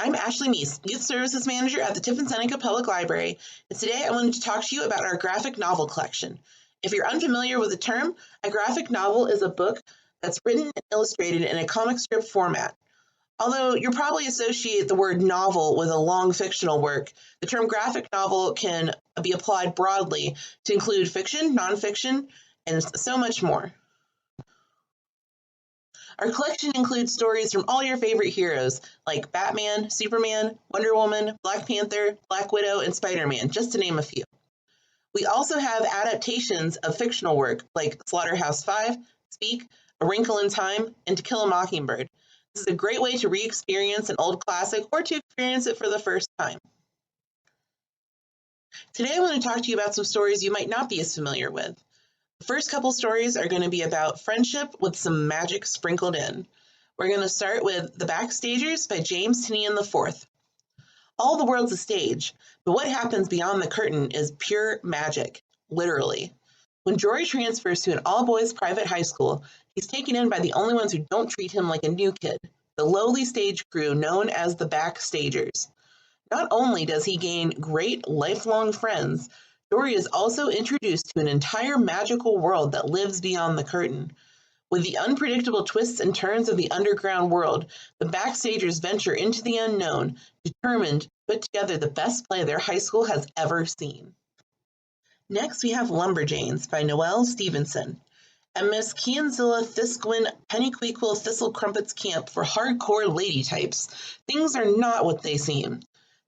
I'm Ashley Meese, Youth Services Manager at the Tiffin-Seneca Public Library, and today I wanted to talk to you about our graphic novel collection. If you're unfamiliar with the term, a graphic novel is a book that's written and illustrated in a comic strip format. Although you'll probably associate the word novel with a long fictional work, the term graphic novel can be applied broadly to include fiction, nonfiction, and so much more. Our collection includes stories from all your favorite heroes, like Batman, Superman, Wonder Woman, Black Panther, Black Widow, and Spider-Man, just to name a few. We also have adaptations of fictional work, like Slaughterhouse-Five, Speak, A Wrinkle in Time, and To Kill a Mockingbird. This is a great way to re-experience an old classic or to experience it for the first time. Today I want to talk to you about some stories you might not be as familiar with. The first couple stories are going to be about friendship with some magic sprinkled in. We're going to start with The Backstagers by James Tinian IV. All the world's a stage, but what happens beyond the curtain is pure magic, literally. When Jory transfers to an all-boys private high school, he's taken in by the only ones who don't treat him like a new kid, the lowly stage crew known as the Backstagers. Not only does he gain great lifelong friends, Jory is also introduced to an entire magical world that lives beyond the curtain. With the unpredictable twists and turns of the underground world, the Backstagers venture into the unknown, determined to put together the best play their high school has ever seen. Next, we have Lumberjanes by Noelle Stevenson. At Miss Kianzilla Thisquin Pennyquequil Thistle Crumpet's camp for hardcore lady types, things are not what they seem.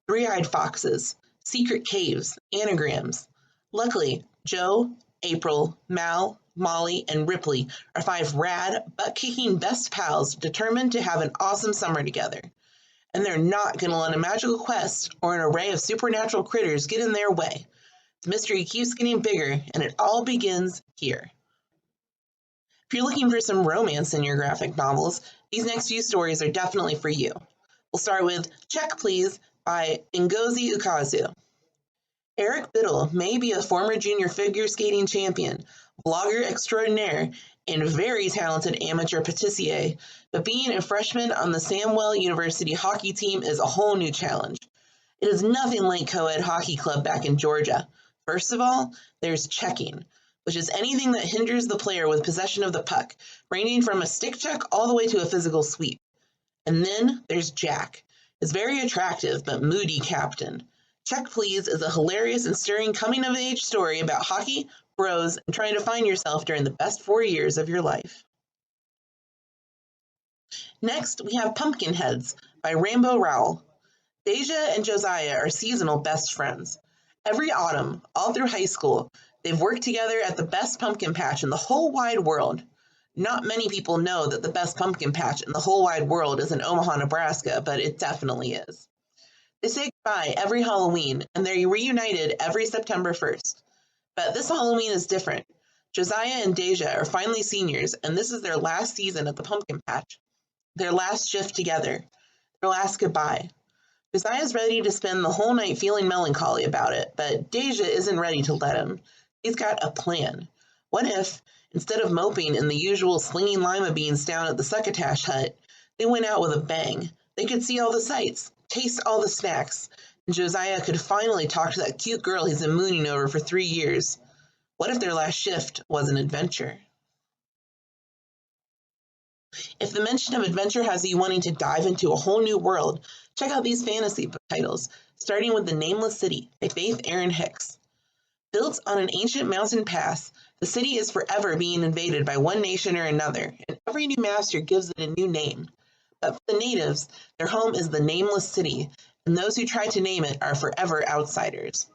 Three-eyed foxes, secret caves, anagrams. Luckily, Joe, April, Mal, Molly, and Ripley are five rad, butt-kicking best pals determined to have an awesome summer together. And they're not going to let a magical quest or an array of supernatural critters get in their way. The mystery keeps getting bigger, and it all begins here. If you're looking for some romance in your graphic novels, these next few stories are definitely for you. We'll start with Check Please by Ngozi Ukazu. Eric Biddle may be a former junior figure skating champion, blogger extraordinaire, and very talented amateur patissier, but being a freshman on the Samwell University hockey team is a whole new challenge. It is nothing like co-ed hockey club back in Georgia. First of all, there's checking, which is anything that hinders the player with possession of the puck, ranging from a stick check all the way to a physical sweep. And then there's Jack, his very attractive but moody captain. Check Please is a hilarious and stirring coming-of-age story about hockey, bros, and trying to find yourself during the best 4 years of your life. Next, we have Pumpkinheads by Rambo Rowell. Deja and Josiah are seasonal best friends. Every autumn, all through high school, they've worked together at the best pumpkin patch in the whole wide world. Not many people know that the best pumpkin patch in the whole wide world is in Omaha, Nebraska, but it definitely is. They say goodbye every Halloween, and they're reunited every September 1st. But this Halloween is different. Josiah and Deja are finally seniors, and this is their last season at the pumpkin patch. Their last shift together. Their last goodbye. Josiah's ready to spend the whole night feeling melancholy about it, but Deja isn't ready to let him. He's got a plan. What if, instead of moping in the usual slinging lima beans down at the succotash hut, they went out with a bang? They could see all the sights, taste all the snacks, and Josiah could finally talk to that cute girl he's been mooning over for 3 years. What if their last shift was an adventure? If the mention of adventure has you wanting to dive into a whole new world, check out these fantasy book titles, starting with The Nameless City by Faith Erin Hicks. Built on an ancient mountain pass, the city is forever being invaded by one nation or another, and every new master gives it a new name. But for the natives, their home is the Nameless City, and those who try to name it are forever outsiders.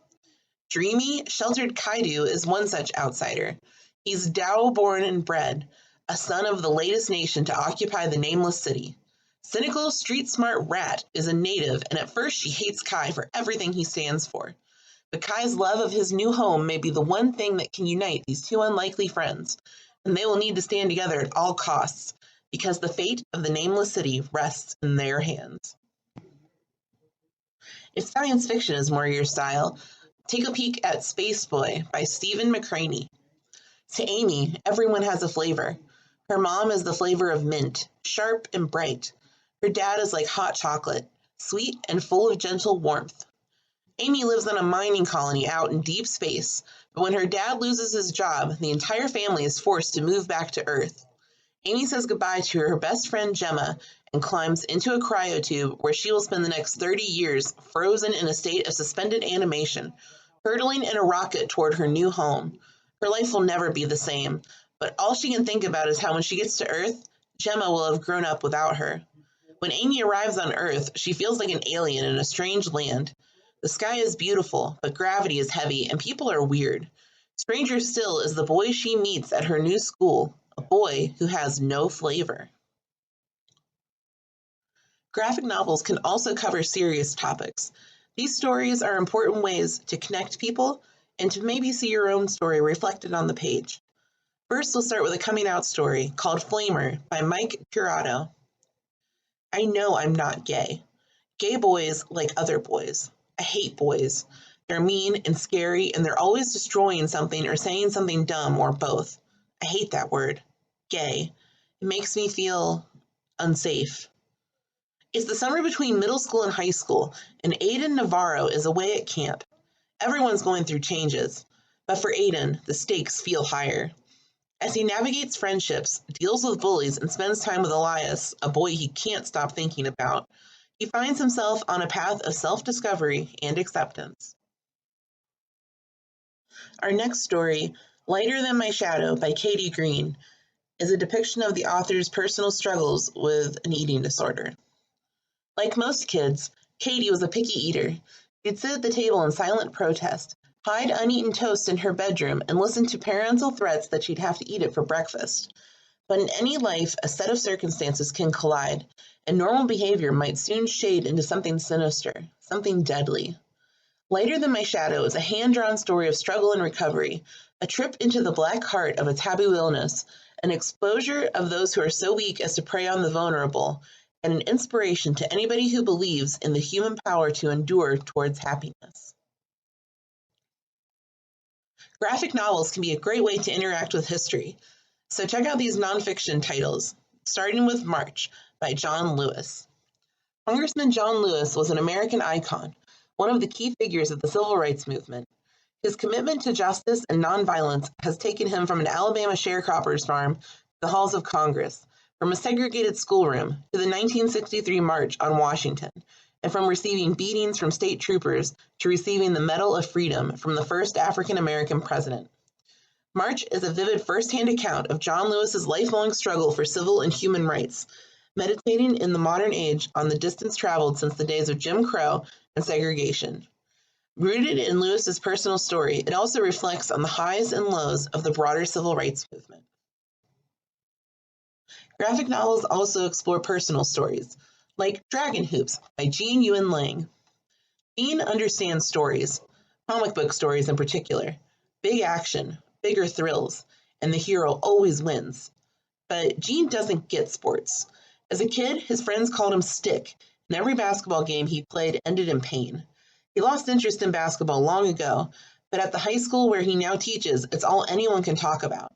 Dreamy, sheltered Kaidu is one such outsider. He's Dao-born and bred, a son of the latest nation to occupy the Nameless City. Cynical, street-smart Rat is a native, and at first she hates Kai for everything he stands for. But Kai's love of his new home may be the one thing that can unite these two unlikely friends, and they will need to stand together at all costs, because the fate of the Nameless City rests in their hands. If science fiction is more your style, take a peek at Space Boy by Stephen McCraney. To Amy, everyone has a flavor. Her mom is the flavor of mint, sharp and bright. Her dad is like hot chocolate, sweet and full of gentle warmth. Amy lives on a mining colony out in deep space, but when her dad loses his job, the entire family is forced to move back to Earth. Amy says goodbye to her best friend Gemma and climbs into a cryotube where she will spend the next 30 years frozen in a state of suspended animation, hurtling in a rocket toward her new home. Her life will never be the same, but all she can think about is how when she gets to Earth, Gemma will have grown up without her. When Amy arrives on Earth, she feels like an alien in a strange land. The sky is beautiful, but gravity is heavy and people are weird. Stranger still is the boy she meets at her new school, a boy who has no flavor. Graphic novels can also cover serious topics. These stories are important ways to connect people and to maybe see your own story reflected on the page. First, we'll start with a coming out story called Flamer by Mike Curato. I know I'm not gay. Gay boys like other boys. I hate boys. They're mean and scary, and they're always destroying something or saying something dumb or both. I hate that word. Gay. It makes me feel unsafe. It's the summer between middle school and high school, and Aiden Navarro is away at camp. Everyone's going through changes, but for Aiden, the stakes feel higher. As he navigates friendships, deals with bullies, and spends time with Elias, a boy he can't stop thinking about, he finds himself on a path of self-discovery and acceptance. Our next story, Lighter Than My Shadow by Katie Green, is a depiction of the author's personal struggles with an eating disorder. Like most kids, Katie was a picky eater. She'd sit at the table in silent protest, hide uneaten toast in her bedroom, and listen to parental threats that she'd have to eat it for breakfast. But in any life, a set of circumstances can collide, and normal behavior might soon shade into something sinister, something deadly. Lighter Than My Shadow is a hand-drawn story of struggle and recovery, a trip into the black heart of a taboo illness, an exposure of those who are so weak as to prey on the vulnerable, and an inspiration to anybody who believes in the human power to endure towards happiness. Graphic novels can be a great way to interact with history, so check out these nonfiction titles, starting with March by John Lewis. Congressman John Lewis was an American icon, one of the key figures of the civil rights movement. His commitment to justice and nonviolence has taken him from an Alabama sharecropper's farm to the halls of Congress, from a segregated schoolroom to the 1963 March on Washington, and from receiving beatings from state troopers to receiving the Medal of Freedom from the first African-American president. March is a vivid first-hand account of John Lewis's lifelong struggle for civil and human rights, meditating in the modern age on the distance traveled since the days of Jim Crow and segregation. Rooted in Lewis's personal story, it also reflects on the highs and lows of the broader civil rights movement. Graphic novels also explore personal stories, like Dragon Hoops by Jean Yuen Lang. Jean understands stories, comic book stories in particular, big action, bigger thrills, and the hero always wins. But Jean doesn't get sports. As a kid, his friends called him Stick, and every basketball game he played ended in pain. He lost interest in basketball long ago, but at the high school where he now teaches, it's all anyone can talk about.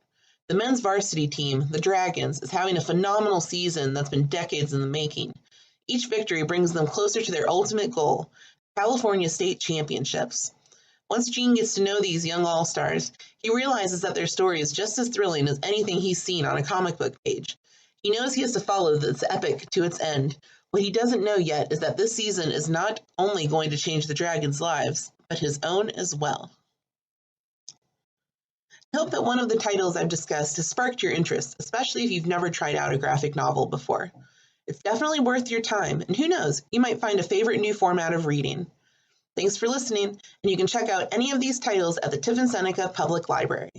The men's varsity team, the Dragons, is having a phenomenal season that's been decades in the making. Each victory brings them closer to their ultimate goal, California State Championships. Once Gene gets to know these young all-stars, he realizes that their story is just as thrilling as anything he's seen on a comic book page. He knows he has to follow this epic to its end. What he doesn't know yet is that this season is not only going to change the Dragons' lives, but his own as well. I hope that one of the titles I've discussed has sparked your interest, especially if you've never tried out a graphic novel before. It's definitely worth your time, and who knows, you might find a favorite new format of reading. Thanks for listening, and you can check out any of these titles at the Tiffin-Seneca Public Library.